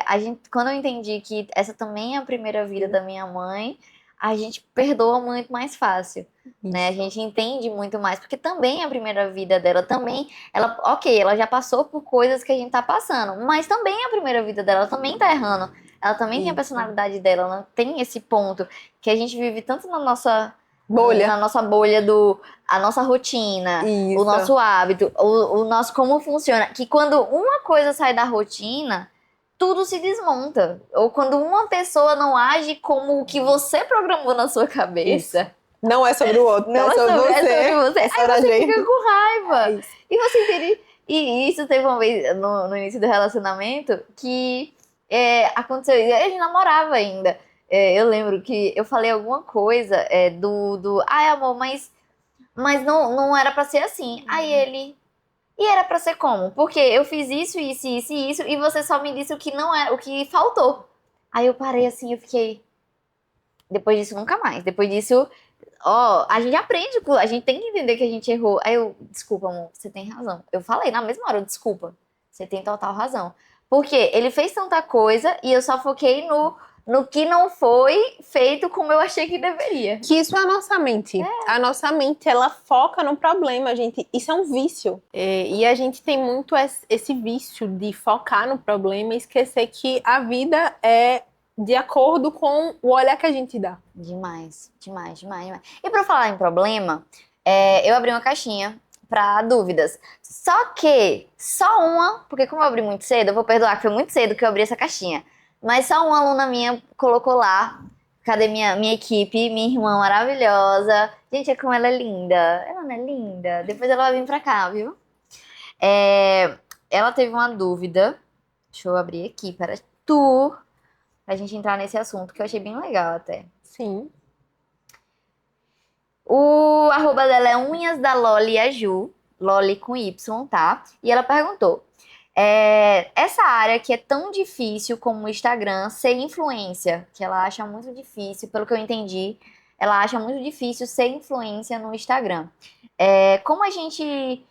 A gente, quando eu entendi que essa também é a primeira vida da minha mãe, a gente perdoa muito mais fácil, né? A Isso. gente entende muito mais, porque também é a primeira vida dela, também, ela, ok, ela já passou por coisas que a gente tá passando, mas também é a primeira vida dela, ela também tá errando, ela também tem a Isso. personalidade dela, ela tem esse ponto que a gente vive tanto na Bolha. nossa bolha do a nossa rotina, o Isso. nosso hábito, o nosso como funciona, que quando uma coisa sai da rotina, tudo se desmonta. Ou quando uma pessoa não age como o que você programou na sua Isso. cabeça, Não é sobre o outro, não é é sobre sobre, é você. sobre você. É Aí sobre a você gente. fica com É raiva. isso. E você entende? E isso teve uma vez no início do relacionamento que aconteceu. E a gente namorava ainda. Eu lembro que eu falei alguma coisa ai amor, mas não era pra ser assim. Aí ele. E era pra ser como? Porque eu fiz isso, isso, isso e isso, e você só me disse o que não era, o que faltou. Aí eu parei assim, eu fiquei. Depois disso, nunca mais. Depois disso, ó, a gente aprende, a gente tem que entender que a gente errou. Aí eu, desculpa, amor, você tem razão. Eu falei na mesma hora, desculpa, você tem total razão. Porque ele fez tanta coisa e eu só foquei no que não foi feito como eu achei que deveria. Que isso é a nossa mente. A nossa mente, ela foca no problema, gente. Isso é um vício. E a gente tem muito esse vício de focar no problema e esquecer que a vida é de acordo com o olhar que a gente dá. Demais, demais, demais, demais. E pra falar em problema, eu abri uma caixinha pra dúvidas. Só que, só uma, porque como eu abri muito cedo, eu vou perdoar que foi muito cedo que eu abri essa caixinha. Mas só uma aluna minha colocou lá. Cadê minha equipe? Minha irmã maravilhosa. Gente, é como ela é linda. Ela não é linda? Depois ela vai vir pra cá, viu? Ela teve uma dúvida. Deixa eu abrir aqui para tu. Pra gente entrar nesse assunto que eu achei bem legal até. Sim. O arroba dela é unhas da Loli Aju, Loli com Y, tá? E ela perguntou: essa área que é tão difícil como o Instagram ser influência, que ela acha muito difícil, pelo que eu entendi, ela acha muito difícil ser influência no Instagram. Como a gente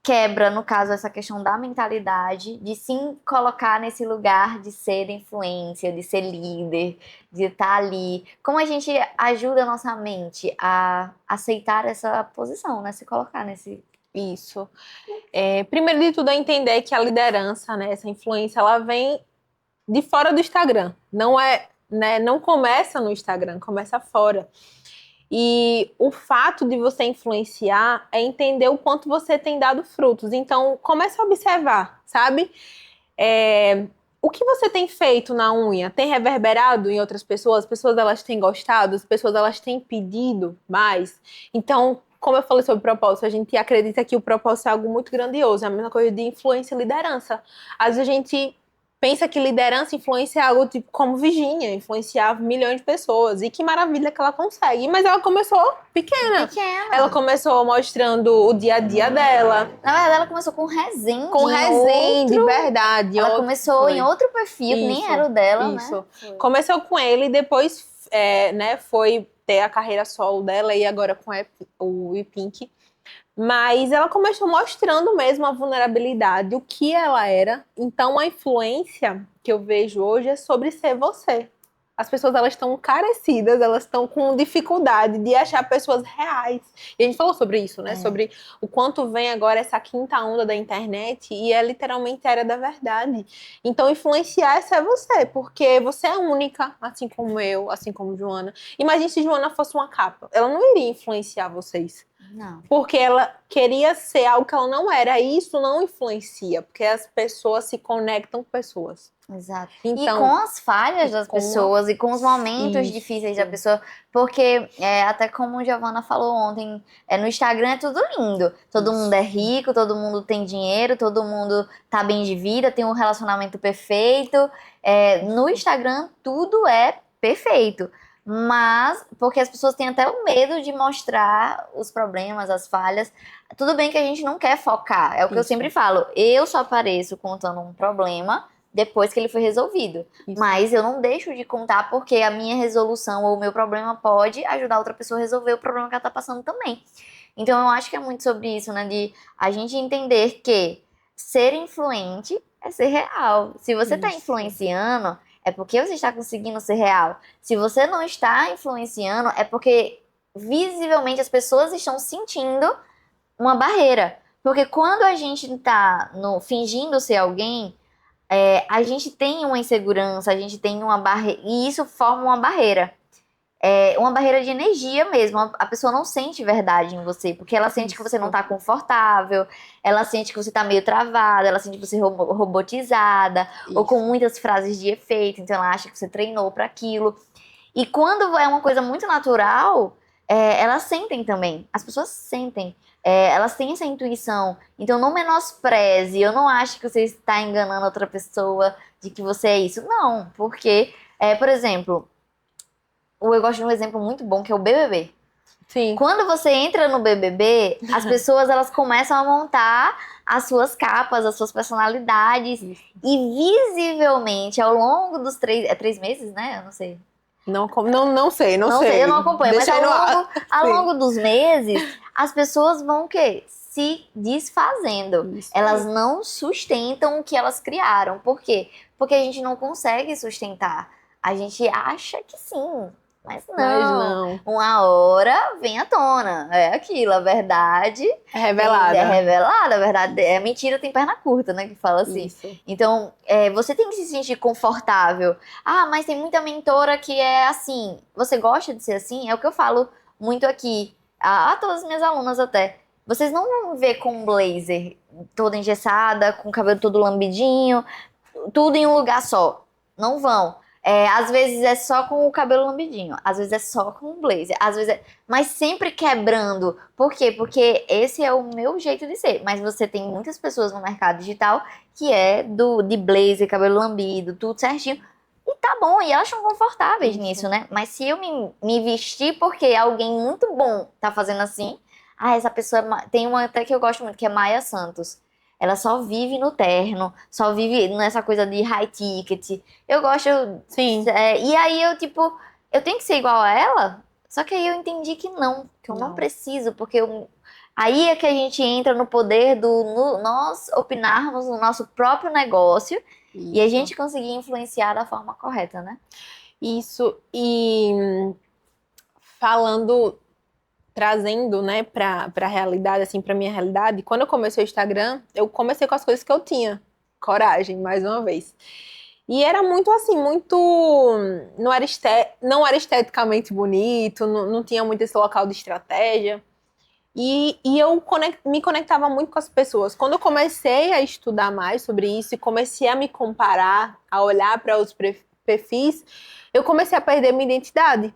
quebra, no caso, essa questão da mentalidade, de sim colocar nesse lugar de ser influência, de ser líder, de estar ali. Como a gente ajuda a nossa mente a aceitar essa posição, né? Se colocar nesse. Isso. Primeiro de tudo é entender que a liderança, né, essa influência, ela vem de fora do Instagram. Não é, né, não começa no Instagram, começa fora. E o fato de você influenciar é entender o quanto você tem dado frutos. Então, comece a observar, sabe? O que você tem feito na unha tem reverberado em outras pessoas? As pessoas elas têm gostado, as pessoas elas têm pedido mais. Então, como eu falei sobre propósito, a gente acredita que o propósito é algo muito grandioso, é a mesma coisa de influência e liderança. Às vezes a gente pensa que liderança e influência é algo tipo como Virginia, influenciar milhões de pessoas. E que maravilha que ela consegue. Mas ela começou pequena. Ela começou mostrando o dia a dia dela. Na verdade, ela começou com Resende. Com Resende, verdade. Ela começou em outro perfil, que nem era o dela, né? Foi. Começou com ele e depois né, foi ter a carreira solo dela e agora com o E-Pink. Mas ela começou mostrando mesmo a vulnerabilidade, o que ela era. Então, a influência que eu vejo hoje é sobre ser você. As pessoas elas estão carecidas, elas estão com dificuldade de achar pessoas reais. E a gente falou sobre isso, né? Sobre o quanto vem agora essa quinta onda da internet e é literalmente a era da verdade. Então, influenciar é ser você, porque você é única, assim como eu, assim como Joana. Imagine se Joana fosse uma capa. Ela não iria influenciar vocês. Não. Porque ela queria ser algo que ela não era. E isso não influencia, porque as pessoas se conectam com pessoas. Exato. Então, e com as falhas das pessoas e com os momentos difíceis da pessoa, porque até como a Giovana falou ontem, no Instagram é tudo lindo. Todo mundo é rico, todo mundo tem dinheiro, todo mundo tá bem de vida, tem um relacionamento perfeito. No Instagram tudo é perfeito. Mas, porque as pessoas têm até o medo de mostrar os problemas, as falhas. Tudo bem que a gente não quer focar. É o que eu sempre falo. Eu só apareço contando um problema depois que ele foi resolvido. Mas eu não deixo de contar porque a minha resolução ou o meu problema pode ajudar outra pessoa a resolver o problema que ela tá passando também. Então eu acho que é muito sobre isso, né? De a gente entender que ser influente é ser real. Se você está Isso. influenciando, é porque você está conseguindo ser real. Se você não está influenciando, é porque visivelmente as pessoas estão sentindo uma barreira. Porque quando a gente está no fingindo ser alguém, a gente tem uma insegurança, a gente tem uma barreira, e isso forma uma barreira. Uma barreira de energia mesmo. A pessoa não sente verdade em você, porque ela sente que você não Isso. tá confortável, ela sente que você tá meio travada, ela sente você robotizada, ou com Isso. muitas frases de efeito, então ela acha que você treinou para aquilo. E quando é uma coisa muito natural, elas sentem também. As pessoas sentem. Elas têm essa intuição. Então não menospreze. Eu não acho que você está enganando outra pessoa de que você é isso. Não, porque, por exemplo, eu gosto de um exemplo muito bom que é o BBB. Sim. Quando você entra no BBB, as pessoas elas começam a montar as suas capas, as suas personalidades. Isso. E visivelmente, ao longo dos 3 meses, né? Eu não sei. Não sei, não Não sei, eu sei. não acompanho, Deixa mas aí no ar. ao Sim. longo dos meses, as pessoas vão o quê? Se desfazendo. Isso Elas aí. não sustentam o que elas criaram. Por quê? Porque a gente não consegue sustentar. A gente acha que sim, mas Mas não. não. Uma hora vem à tona. É aquilo, a verdade É revelada. é revelada, a verdade é mentira, tem perna curta, né? Que fala assim. Isso. Então, você tem que se sentir confortável. Ah, mas tem muita mentora que é assim. Você gosta de ser assim? É o que eu falo muito aqui. A todas as minhas alunas até. Vocês não vão ver com um blazer toda engessada, com o cabelo todo lambidinho, tudo em um lugar só. Não vão. Às vezes é só com o cabelo lambidinho, às vezes é só com o blazer, às vezes mas sempre quebrando. Por quê? Porque esse é o meu jeito de ser. Mas você tem muitas pessoas no mercado digital que é de blazer, cabelo lambido, tudo certinho. E tá bom, e elas são confortáveis Isso. nisso, né? Mas se eu me vestir porque alguém muito bom tá fazendo assim, essa pessoa tem uma até que eu gosto muito, que é Maia Santos. Ela só vive no terno, só vive nessa coisa de high ticket. Eu gosto. Sim. E aí eu, tipo, eu tenho que ser igual a ela? Só que aí eu entendi que eu não Não. preciso, porque aí é que a gente entra no poder nós opinarmos no nosso próprio negócio e a Isso. gente conseguir influenciar da forma correta, né? Isso. E falando, trazendo, né, pra realidade, assim, pra minha realidade, quando eu comecei o Instagram, eu comecei com as coisas que eu tinha. Coragem, mais uma vez. E era muito assim, muito. Não era esteticamente bonito, não tinha muito esse local de estratégia. E eu me conectava muito com as pessoas. Quando eu comecei a estudar mais sobre isso e comecei a me comparar, a olhar para os perfis, eu comecei a perder minha identidade.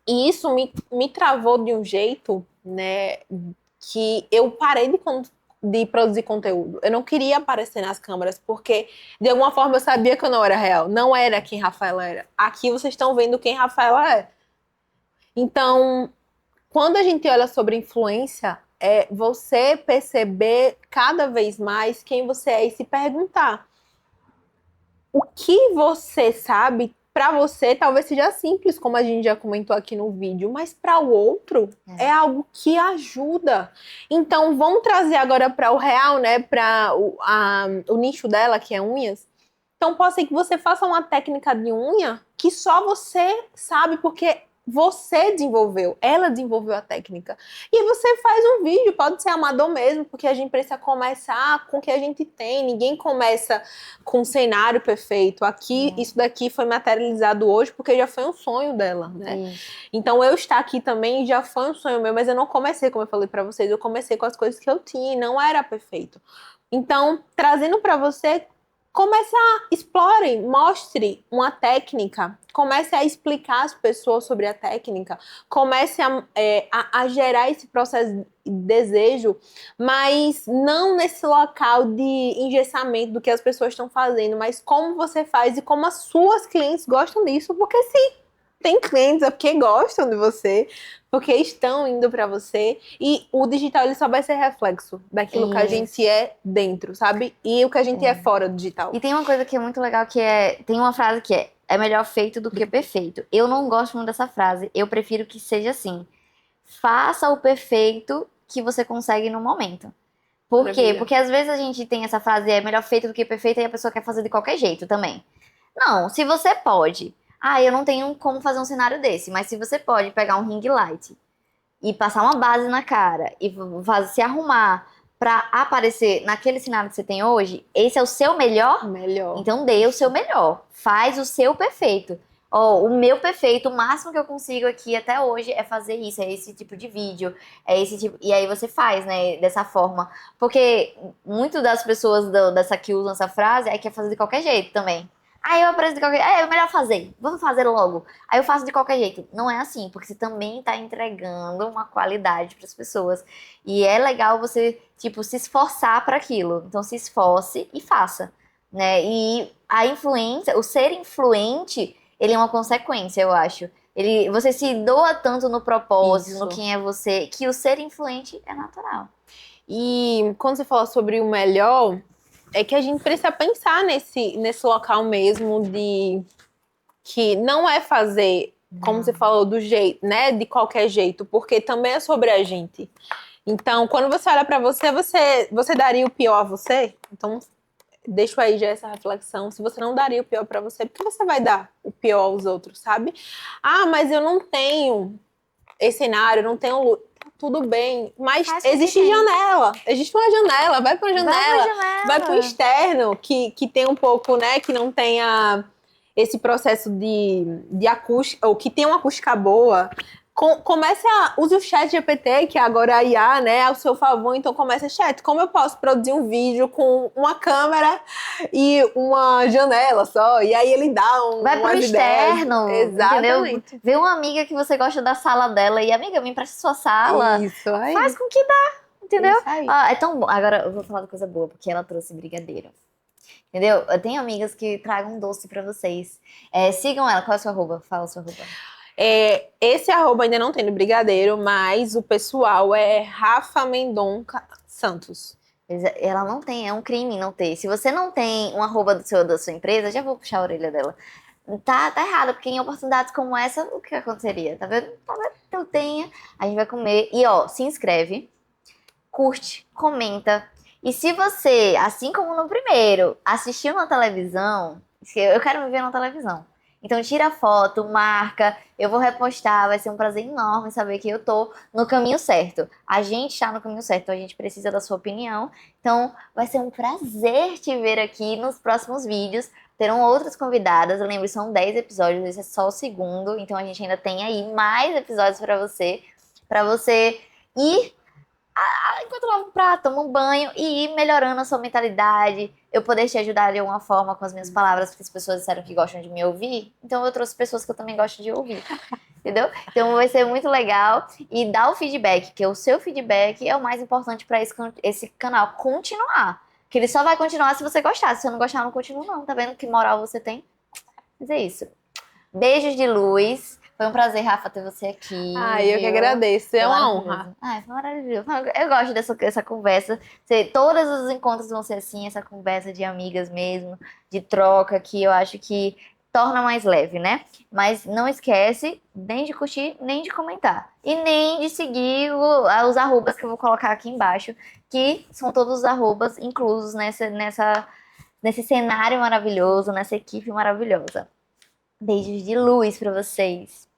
E isso me travou de um jeito, né, que eu parei de produzir conteúdo. Eu não queria aparecer nas câmeras, porque de alguma forma eu sabia que eu não era real. Não era quem Rafaela era. Aqui vocês estão vendo quem Rafaela é. Então, quando a gente olha sobre influência, é você perceber cada vez mais quem você é e se perguntar o que você sabe. Para você, talvez seja simples, como a gente já comentou aqui no vídeo, mas para o outro é algo que ajuda. Então, vamos trazer agora para o real, né? Para o nicho dela, que é unhas. Então, pode ser que você faça uma técnica de unha que só você sabe, porque você desenvolveu, ela desenvolveu a técnica. E você faz um vídeo, pode ser amador mesmo, porque a gente precisa começar com o que a gente tem. Ninguém começa com um cenário perfeito. Aqui, isso daqui foi materializado hoje porque já foi um sonho dela, né? Então, eu estar aqui também já foi um sonho meu, mas eu não comecei, como eu falei pra vocês, eu comecei com as coisas que eu tinha e não era perfeito. Então, trazendo pra você, comece a explore, mostre uma técnica, comece a explicar às pessoas sobre a técnica, comece a gerar esse processo de desejo, mas não nesse local de engessamento do que as pessoas estão fazendo, mas como você faz e como as suas clientes gostam disso, porque sim, tem clientes é porque gostam de você, porque estão indo para você, e o digital ele só vai ser reflexo daquilo que a gente é dentro, sabe? E o que a gente é fora do digital. E tem uma coisa que é muito legal que tem uma frase que é melhor feito do que perfeito. Eu não gosto muito dessa frase, eu prefiro que seja assim: faça o perfeito que você consegue no momento. Por quê? Maravilha. Porque às vezes a gente tem essa frase, é melhor feito do que perfeito, e a pessoa quer fazer de qualquer jeito também. Não, se você pode. Ah, eu não tenho como fazer um cenário desse, mas se você pode pegar um ring light e passar uma base na cara e se arrumar pra aparecer naquele cenário que você tem hoje, esse é o seu melhor? Melhor. Então dê o seu melhor. Faz o seu perfeito. Ó, o meu perfeito, o máximo que eu consigo aqui até hoje é fazer isso, é esse tipo de vídeo, é esse tipo. E aí você faz, né, dessa forma. Porque muito das pessoas dessa que usam essa frase é quer fazer de qualquer jeito também. Aí eu apareço de qualquer jeito. É melhor fazer. Vamos fazer logo. Aí eu faço de qualquer jeito. Não é assim, porque você também tá entregando uma qualidade para as pessoas. E é legal você, tipo, se esforçar para aquilo. Então se esforce e faça, né? E a influência, o ser influente, ele é uma consequência, eu acho. Você se doa tanto no propósito, Isso. no quem é você, que o ser influente é natural. E quando você fala sobre o melhor, é que a gente precisa pensar nesse local mesmo de que não é fazer, como você falou, do jeito, né? De qualquer jeito, porque também é sobre a gente. Então, quando você olha pra você daria o pior a você? Então, deixo aí já essa reflexão. Se você não daria o pior pra você, por que você vai dar o pior aos outros, sabe? Ah, mas eu não tenho esse cenário, não tenho luz. Tudo bem, mas Faz o que existe tem. janela. Existe uma janela, vai pra Vai janela. pra janela. Vai pro externo, que tem um pouco, né, que não tenha esse processo de acústica, ou que tem uma acústica boa. Use o chat GPT, que agora a IA, né, ao seu favor. Então começa, chat, como eu posso produzir um vídeo com uma câmera e uma janela só? E aí ele dá Vai pro umas externo, ideias. entendeu? Exatamente. Vê uma amiga que você gosta da sala dela e, amiga, me empresta sua sala. Isso aí. Faz com que dá, entendeu? Isso aí. Ah, é tão bom. Agora eu vou falar de coisa boa, porque ela trouxe brigadeiro. Entendeu? Eu tenho amigas que tragam doce pra vocês. Sigam ela. Qual é a sua arroba? Fala a sua arroba. Esse arroba ainda não tem no Brigadeiro, mas o pessoal é Rafa Mendonça Santos. Ela não tem, é um crime não ter. Se você não tem um arroba da sua empresa, já vou puxar a orelha dela. Tá errado, porque em oportunidades como essa, o que aconteceria? Tá vendo? Talvez eu tenha, a gente vai comer. E ó, se inscreve, curte, comenta. E se você, assim como no primeiro, assistiu na televisão, eu quero me ver na televisão. Então tira foto, marca, eu vou repostar, vai ser um prazer enorme saber que eu tô no caminho certo. A gente está no caminho certo, a gente precisa da sua opinião. Então vai ser um prazer te ver aqui nos próximos vídeos. Terão outras convidadas, eu lembro, são 10 episódios, esse é só o segundo, então a gente ainda tem aí mais episódios para você ir enquanto lava um prato, toma um banho e ir melhorando a sua mentalidade, eu poder te ajudar de alguma forma com as minhas palavras, porque as pessoas disseram que gostam de me ouvir, então eu trouxe pessoas que eu também gosto de ouvir, entendeu? Então vai ser muito legal e dá o feedback, que o seu feedback é o mais importante para esse canal continuar, que ele só vai continuar se você gostar, se você não gostar, não continua não, tá vendo que moral você tem? Mas é isso. Beijos de luz. Foi um prazer, Rafa, ter você aqui. Eu que agradeço, é uma honra. Foi maravilhoso. Eu gosto dessa conversa. Todos os encontros vão ser assim, essa conversa de amigas mesmo, de troca, que eu acho que torna mais leve, né? Mas não esquece nem de curtir, nem de comentar. E nem de seguir os arrobas que eu vou colocar aqui embaixo, que são todos os arrobas inclusos nesse cenário maravilhoso, nessa equipe maravilhosa. Beijos de luz pra vocês.